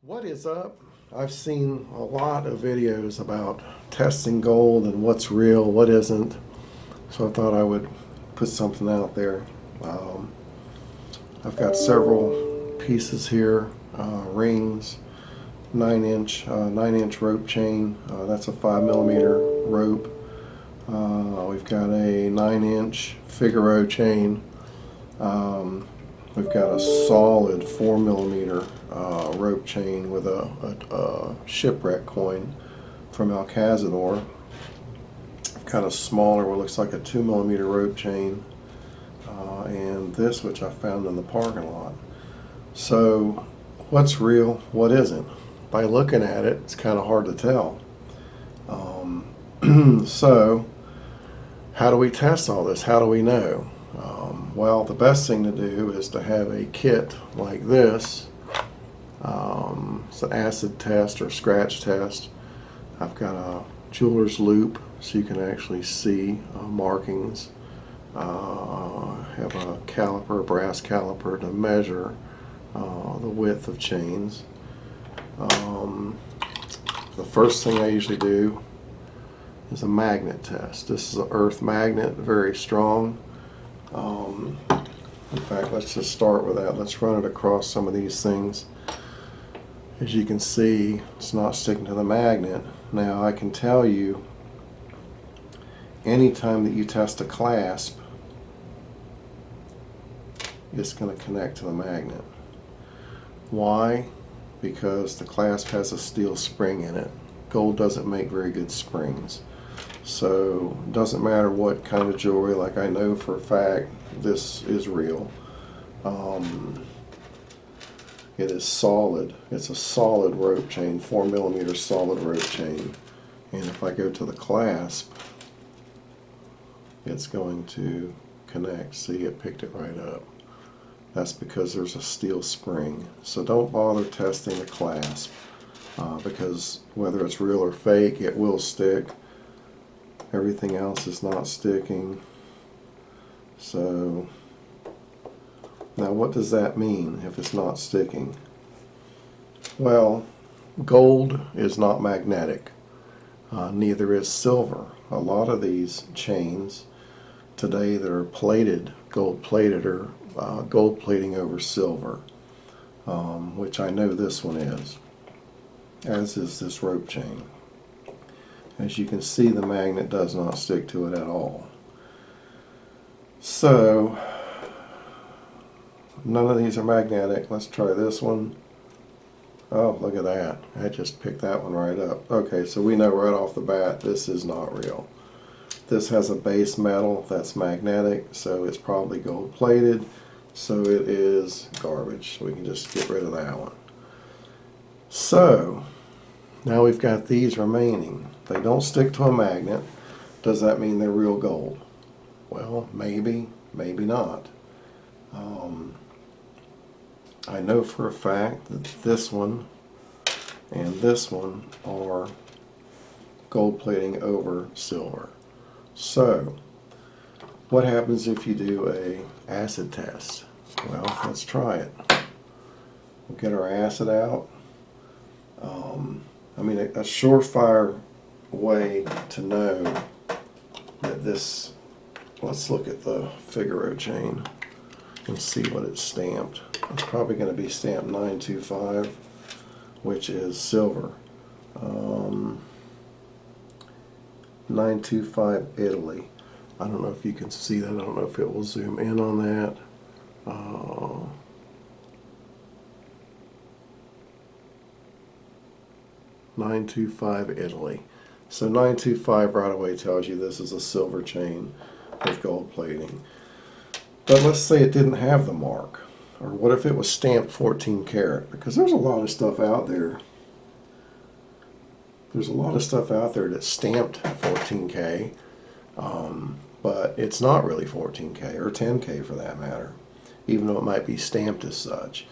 What is up? I've seen a lot of videos about testing gold and what's real, what isn't. So I thought I would put something out there. I've got several pieces here, rings, 9-inch rope chain. That's a 5mm rope. We've got a 9-inch Figaro chain. We've got a solid 4mm rope chain with a shipwreck coin from El Cazador. I've got a smaller, what looks like a 2mm rope chain, and this, which I found in the parking lot. So, what's real? What isn't? By looking at it, it's kind of hard to tell. So, how do we test all this? How do we know? Well, the best thing to do is to have a kit like this. It's an acid test or scratch test. I've got a jeweler's loupe so you can actually see markings. I have a caliper, a brass caliper to measure the width of chains. The first thing I usually do is a magnet test. This is an earth magnet, very strong. In fact, let's just start with that. Let's run it across some of these things. As you can see, it's not sticking to the magnet. Now, I can tell you, anytime that you test a clasp, it's going to connect to the magnet. Why? Because the clasp has a steel spring in it. Gold doesn't make very good springs. So it doesn't matter what kind of jewelry, like I know for a fact this is real. It is solid. It's a solid rope chain, 4mm solid rope chain. And if I go to the clasp, it's going to connect. See, it picked it right up. That's because there's a steel spring. So don't bother testing the clasp because whether it's real or fake, it will stick. Everything else is not sticking. So now what does that mean if it's not sticking? Well, gold is not magnetic. Neither is silver. A lot of these chains today that are plated, gold plated, are gold plating over silver, which I know this one is, as is this rope chain. As you can see, the magnet does not stick to it at all. So, none of these are magnetic. Let's try this one. Oh, look at that. I just picked that one right up. Okay, so we know right off the bat this is not real. This has a base metal that's magnetic, so it's probably gold plated. So it is garbage. We can just get rid of that one. So, now we've got these remaining. They don't stick to a magnet. Does that mean they're real gold? Well, maybe, maybe not. I know for a fact that this one and this one are gold plating over silver. So, what happens if you do a acid test? Well, let's try it. We'll get our acid out. I mean, a surefire way to know that this, let's look at the Figaro chain and see what it's stamped. It's probably going to be stamped 925, which is silver. 925 Italy. I don't know if you can see that. I don't know if it will zoom in on that. 925 Italy. So 925 right away tells you this is a silver chain with gold plating. But let's say it didn't have the mark. Or what if it was stamped 14 karat? Because there's a lot of stuff out there. There's a lot of stuff out there that's stamped 14K, but it's not really 14K or 10K for that matter, even though it might be stamped as such.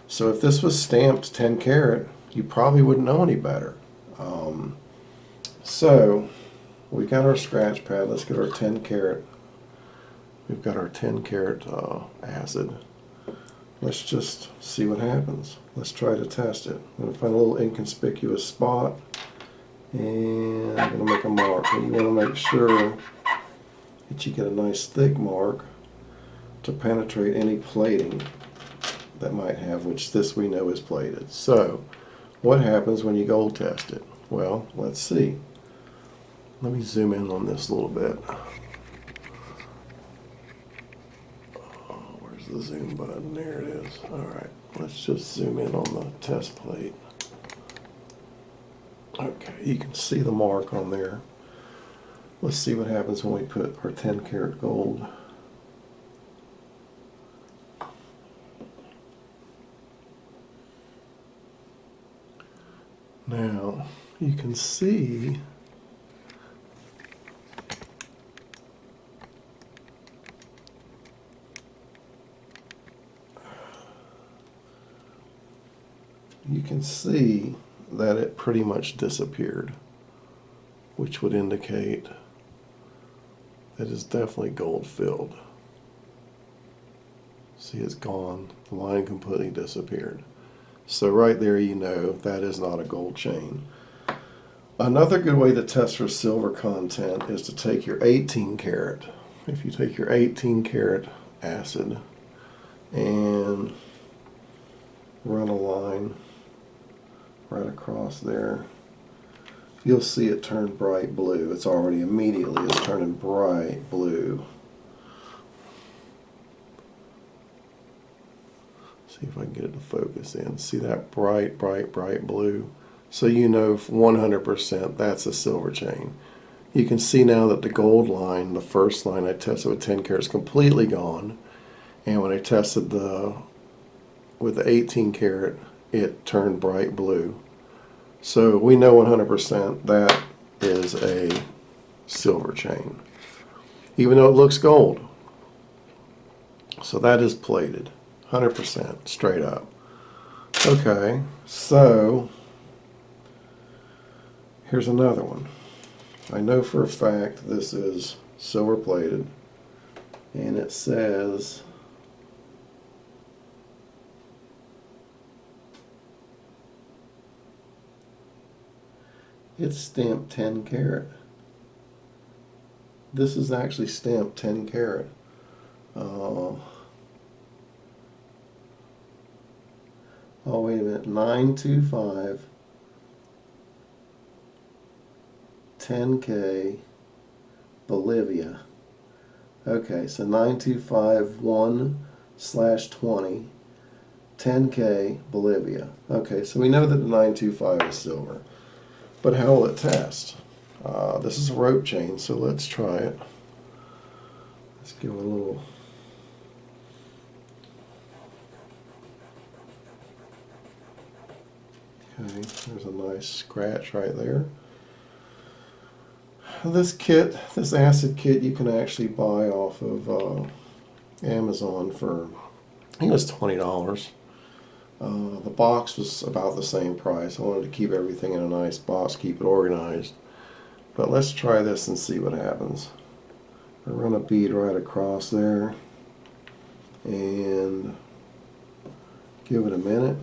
So if this was stamped 10 karat, you probably wouldn't know any better. So we got our scratch pad. Let's get our 10 karat. We've got our 10 karat acid. let's just see what happens. Let's try to test it. I'm going to find a little inconspicuous spot, and I'm going to make a mark. And you want to make sure that you get a nice thick mark to penetrate any plating that might have, which this we know is plated. So, what happens when you gold test it? Well, let's see. Let me zoom in on this a little bit. Where's the zoom button? There it is. Alright, let's just zoom in on the test plate. Okay, you can see the mark on there. Let's see what happens when we put our 10 karat gold. Now, you can see that it pretty much disappeared, which would indicate that it's definitely gold filled. See, it's gone. The line completely disappeared. So right there you know that is not a gold chain. Another good way to test for silver content is to take your 18 karat. If you take your 18 karat acid and run a line right across there, you'll see it turn bright blue. It's already immediately is turning bright blue. See if I can get it to focus in. See that bright, bright, bright blue? So you know 100% that's a silver chain. You can see now that the gold line, the first line I tested with 10 karat, is completely gone. And when I tested with the 18 karat, it turned bright blue. So we know 100% that is a silver chain, even though it looks gold. So that is plated. 100% straight up. Okay, so here's another one. I know for a fact this is silver plated, and it says it's stamped 10 karat. This is actually stamped 10 karat. Oh, wait a minute. 925 10K Bolivia. Okay, so 9251/20 10K Bolivia. Okay, so we know that the 925 is silver. But how will it test? This is a rope chain, so let's try it. Let's give it a little. Okay, there's a nice scratch right there. This kit, this acid kit, you can actually buy off of Amazon for, I think it was $20. The box was about the same price. I wanted to keep everything in a nice box, keep it organized. But let's try this and see what happens. I run a bead right across there and give it a minute.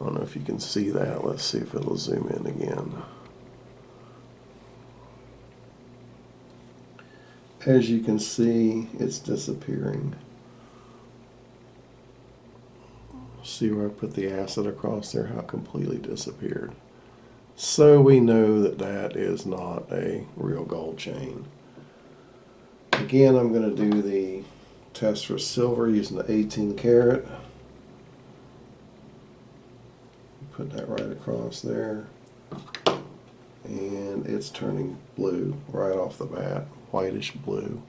I don't know if you can see that. Let's see if it'll zoom in again. As you can see, it's disappearing. See where I put the acid across there, how it completely disappeared. So we know that that is not a real gold chain. Again, I'm going to do the test for silver using the 18 karat. Put that right across there. And it's turning blue right off the bat, whitish blue.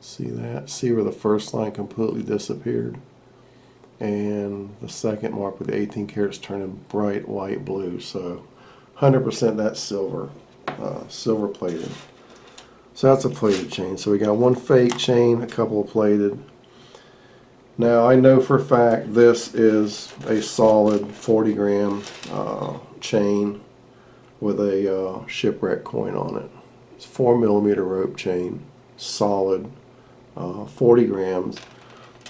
See that? See where the first line completely disappeared? And the second mark with the 18 karat is turning bright white blue. So 100% that's silver, silver plated. So that's a plated chain. So we got one fake chain, a couple of plated. Now I know for a fact this is a solid 40 gram chain with a shipwreck coin on it. It's 4mm rope chain, solid, 40 grams.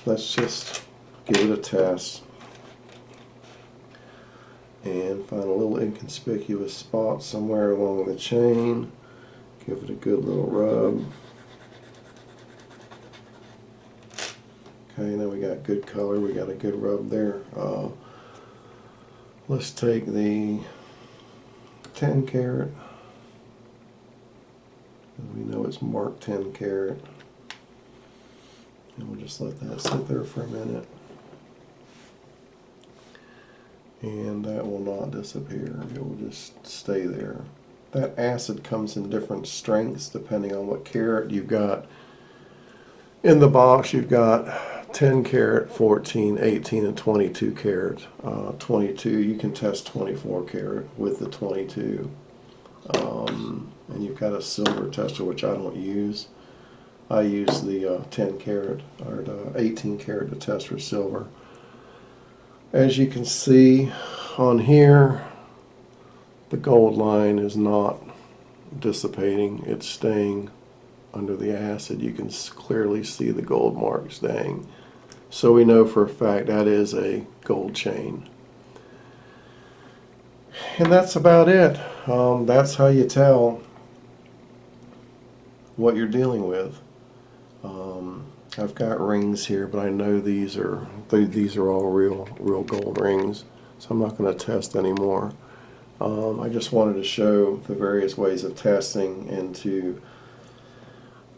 let's just give it a test and find a little inconspicuous spot somewhere along the chain. Give it a good little rub. Okay, now we got good color, we got a good rub there. Let's take the 10 carat. We know it's marked 10 carat. And we'll just let that sit there for a minute. And that will not disappear, it will just stay there. That acid comes in different strengths depending on what carat you've got. In the box you've got 10 carat, 14, 18, and 22 carat. 22, you can test 24 carat with the 22. And you've got a silver tester, which I don't use. I use the 10 carat or the 18 carat to test for silver. As you can see on here, the gold line is not dissipating, it's staying under the acid. You can clearly see the gold mark staying. So we know for a fact that is a gold chain. And that's about it. That's how you tell what you're dealing with. I've got rings here, but I know these are all real gold rings, so I'm not going to test anymore. I just wanted to show the various ways of testing and to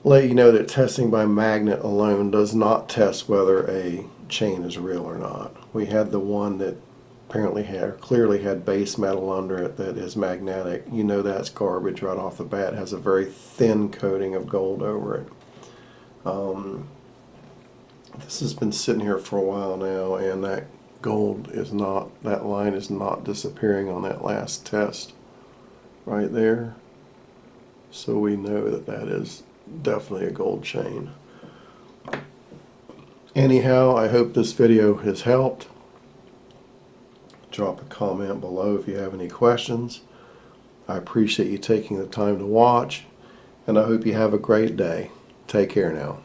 let you know that testing by magnet alone does not test whether a chain is real or not. We had the one that apparently clearly had base metal under it that is magnetic. You know that's garbage right off the bat. It has a very thin coating of gold over it. This has been sitting here for a while now, and that gold is not, that line is not disappearing on that last test right there. So we know that that is definitely a gold chain. Anyhow, I hope this video has helped. Drop a comment below if you have any questions. I appreciate you taking the time to watch, and I hope you have a great day. Take care now.